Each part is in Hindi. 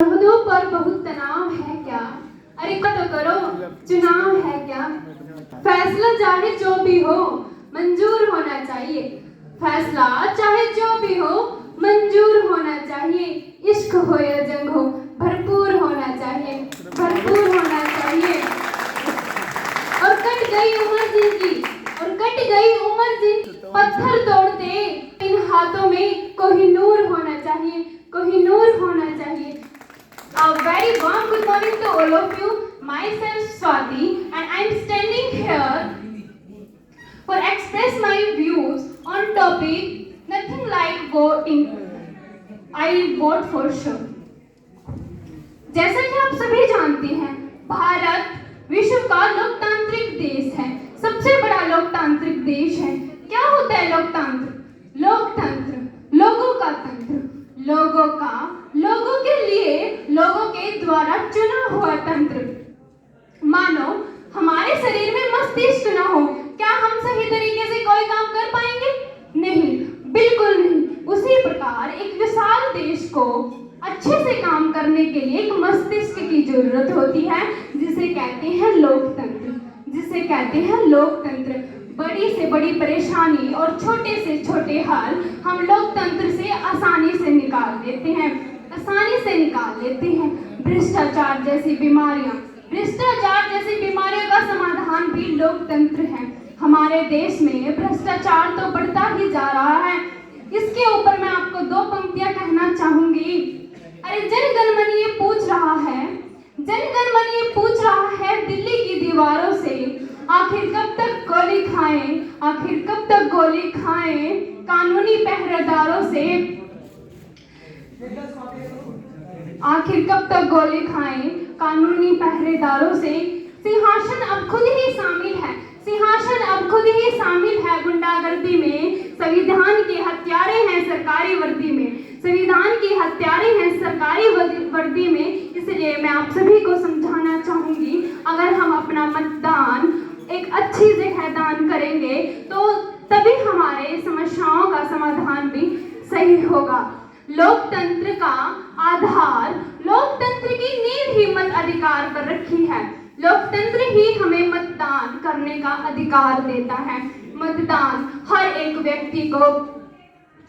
सरहदों पर बहुत तनाव है क्या? अरे तो करो, चुनाव है क्या? फैसला चाहे जो भी हो मंजूर होना चाहिए। फैसला चाहे जो भी हो मंजूर होना चाहिए। इश्क हो या जंग हो भरपूर होना चाहिए, भरपूर होना चाहिए। और कट गई उम्र जिनकी, और कट गई उम्र जिनकी पत्थर तोड़ते इन हाथों में कोहिनूर होना चाहिए, कोहिनूर होना चाहिए। A very warm good morning to all of you. Myself Swati and I am standing here for express my views on topic nothing like voting. I vote for sure. जैसा कि आप सभी जानते हैं, भारत विश्व का लोकतांत्रिक देश है, सबसे बड़ा लोकतांत्रिक देश है। क्या होता है लोकतंत्र? लोकतंत्र लोगों का तंत्र, लोगों का, लोगों के लिए, लोगों के द्वारा चुना हुआ तंत्र। मानो हमारे शरीर में मस्तिष्क न हो, क्या हम सही तरीके से कोई काम कर पाएंगे? नहीं, बिल्कुल नहीं। उसी प्रकार एक विशाल देश को अच्छे से काम करने के लिए एक मस्तिष्क की जरूरत होती है, जिसे कहते हैं लोकतंत्र, जिसे कहते हैं लोकतंत्र। बड़ी से बड़ी परेशानी और छोटे से छोटे हल हम लोकतंत्र से आसानी से निकाल लेते हैं, आसानी से निकाल लेते हैं। भ्रष्टाचार जैसी बीमारियां, भ्रष्टाचार जैसी बीमारियों का समाधान भी लोकतंत्र है। हमारे देश में भ्रष्टाचार तो बढ़ता ही जा रहा है। इसके ऊपर मैं आपको दो पंक्तियां कहना चाहूंगी। अरे जन गण मन ये पूछ रहा है, जन गण मन ये पूछ रहा है दिल्ली की दीवारों से, आखिर कब तक गोली खाएं, आखिर कब तक गोली खाएं कानूनी पहरेदारों से, आखिर कब तक गोली खाएं कानूनी पहरेदारों से। सिंहासन अब खुद ही शामिल है, सिंहासन अब खुद ही शामिल है गुंडागर्दी में। संविधान के हत्यारे हैं सरकारी वर्दी में, संविधान के हत्यारे हैं सरकारी वर्दी में। इसलिए मैं आप सभी को समझाना चाहूंगी, अगर हम अपना मतदान एक अच्छी जगह दान करेंगे तो तभी हमारे समस्याओं का समाधान भी सही होगा। लोकतंत्र का आधार, लोकतंत्र की नींव ही मत अधिकार पर रखी है। लोकतंत्र ही हमें मतदान करने का अधिकार देता है। मतदान हर एक व्यक्ति को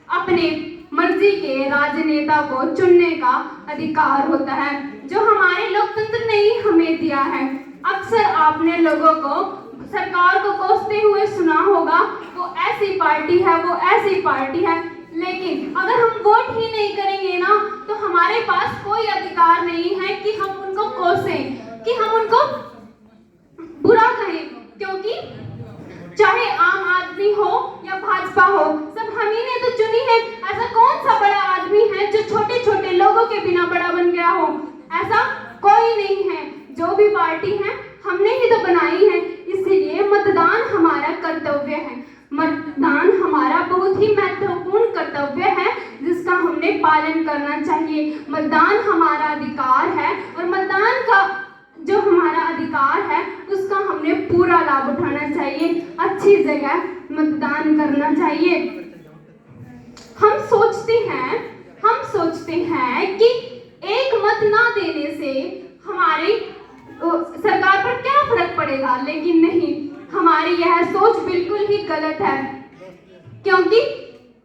अपने मर्जी के राजनेता को चुनने का अधिकार होता है, जो हमारे लोकतंत्र ने ही हमें दिया है। अक्सर आपने लोगों को सरकार को कोसते हुए सुना होगा, वो ऐसी पार्टी है, वो ऐसी पार्टी है। लेकिन अगर हम वोट ही नहीं करेंगे ना, तो हमारे पास कोई अधिकार नहीं है कि हम उनको कोसें, कि हम उनको बुरा कहें, क्योंकि चाहे आम आदमी हो या भाजपा हो, सब हम ही ने तो चुनी है। ऐसा कौन सा बड़ा आदमी है जो छोटे छोटे लोगों के बिना बड़ा बन गया हो? ऐसा कोई नहीं है। जो भी पार्टी है हमने ही तो बनाई है। इसलिए मतदान हमारा कर्तव्य है, मतदान हमारा बहुत ही महत्वपूर्ण कर्तव्य है, जिसका हमने पालन करना चाहिए। मतदान हमारा अधिकार है और मतदान का जो हमारा अधिकार है उसका हमने पूरा लाभ उठाना चाहिए, अच्छी जगह मतदान करना चाहिए। हम सोचते हैं कि एक मत ना देने से हमारी सरकार पर क्या फर्क पड़ेगा, लेकिन नहीं, हमारी यह सोच बिल्कुल ही गलत है। क्योंकि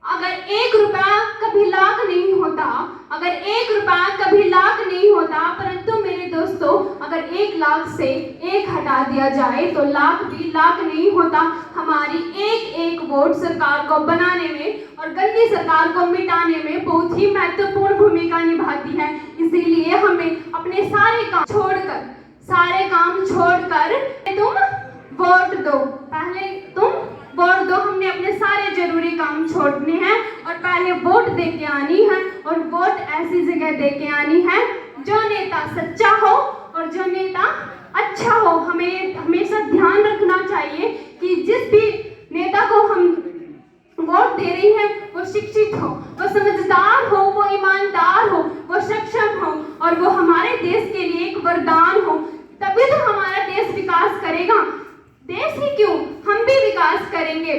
अगर 1 रुपया कभी लाख नहीं होता, अगर 1 रुपया कभी लाख नहीं होता, परंतु मेरे दोस्तों अगर 1 लाख से 1 हटा दिया जाए तो लाख भी लाख नहीं होता। हमारी एक एक वोट सरकार को बनाने में और गंदी सरकार को मिटाने में बहुत ही महत्वपूर्ण भूमिका निभाती है। इसीलिए हमें अपने सारे काम छोड़कर तुम वोट दो, पहले तुम वोट दो। हमने अपने सारे जरूरी काम छोड़ने हैं और पहले वोट दे के आनी है, और वोट ऐसी जगह दे के आनी है जो नेता सच्चा हो और जो नेता अच्छा हो। हमें हमेशा ध्यान रखना चाहिए कि जिस भी नेता को हम वोट दे रही हैं वो शिक्षित हो, वो समझदार हो, वो ईमानदार हो, वो सक्षम हो और वो हमारे देश के लिए एक वरदान हो। तभी तो हमारा देश विकास करेगा। देश ही क्यों, हम भी विकास करेंगे।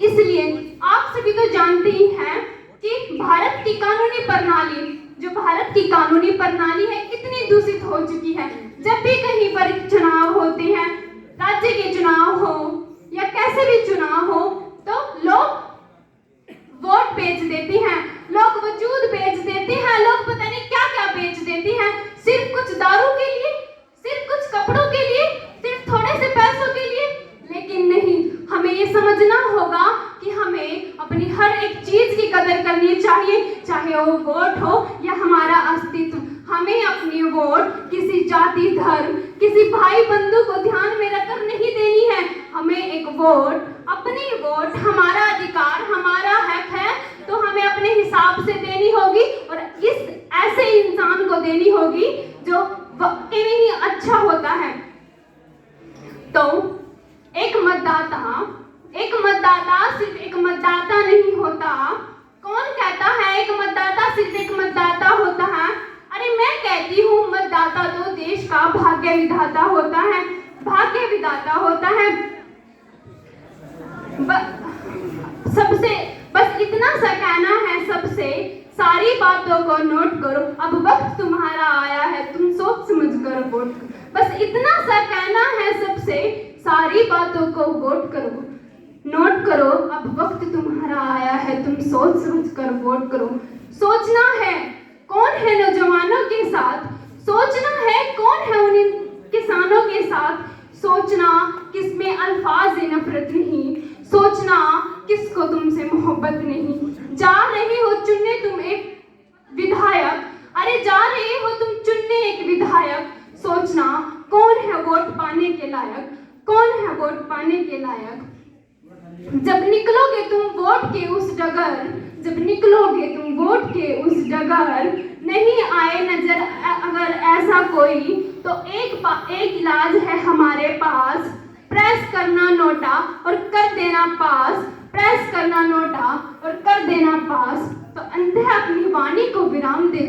इसलिए आप सभी तो जानते ही हैं कि भारत की कानूनी प्रणाली जो भारत की कानूनी प्रणाली है इतनी दूषित हो चुकी है। जब भी कहीं पर चुनाव होते हैं, राज्य के चुनाव हो या कैसे भी चुनाव हो, तो लोग वोट बेच देते हैं, लोग वजूद बेच देते हैं, लोग पता नहीं क्या क्या बेच देते हैं, सिर्फ कुछ दारू के लिए, सिर्फ कुछ कपड़ों के लिए, सिर्फ थोड़े से पैसों के लिए। लेकिन नहीं, हमें ये समझना होगा कि हमें अपनी हर एक चीज की कदर करनी चाहिए, चाहे वो वोट हो या हमारा अस्तित्व। हमें अपनी वोट किसी जाति, धर्म, किसी भाई बंधु को ध्यान में रखकर नहीं देनी है। हमें एक वोट, अपनी वोट हमारा अधिकार, हमारा हक है, तो हमें अपने हिसाब से देनी होगी और इस ऐसे इंसान को देनी होगी जो वाकई में ही अच्छा होता है। तो एक मतदाता सिर्फ एक मतदाता नहीं होता। कौन कहता है एक मतदाता सिर्फ एक मतदाता होता है? अरे मैं कहती हूँ, मतदाता तो देश का भाग्य विधाता होता है, भाग्य विधाता होता है। सबसे बस इतना सा कहना है सबसे, सारी बातों को नोट करो, अब वक्त तुम्हारा आया है, तुम सोच समझ कर वोट करो। बस इतना सा कहना है सबसे, सारी बातों को वोट करो, नोट करो, अब वक्त तुम्हारा आया है, तुम सोच समझ कर वोट करो। सोचना है कौन है नौजवानों के साथ, सोचना है कौन है उन किसानों के साथ, सोचना किसमें अल्फाज नफरत नहीं, सोचना किसको तुमसे मोहब्बत नहीं। जा रहे हो चुनने तुम एक विधायक, अरे जा रहे हो तुम चुनने एक विधायक, सोचना कौन है वोट पाने के लायक, कौन है वोट पाने के लायक। जब निकलोगे तुम वोट के उस डगर, जब निकलोगे तुम वोट के उस डगर, नहीं आए नजर अगर ऐसा कोई, तो एक इलाज है हमारे पास, प्रेस करना नोटा और कर देना पास, प्रेस करना नोटा और कर देना पास। तो अंत अपनी वाणी को विराम दे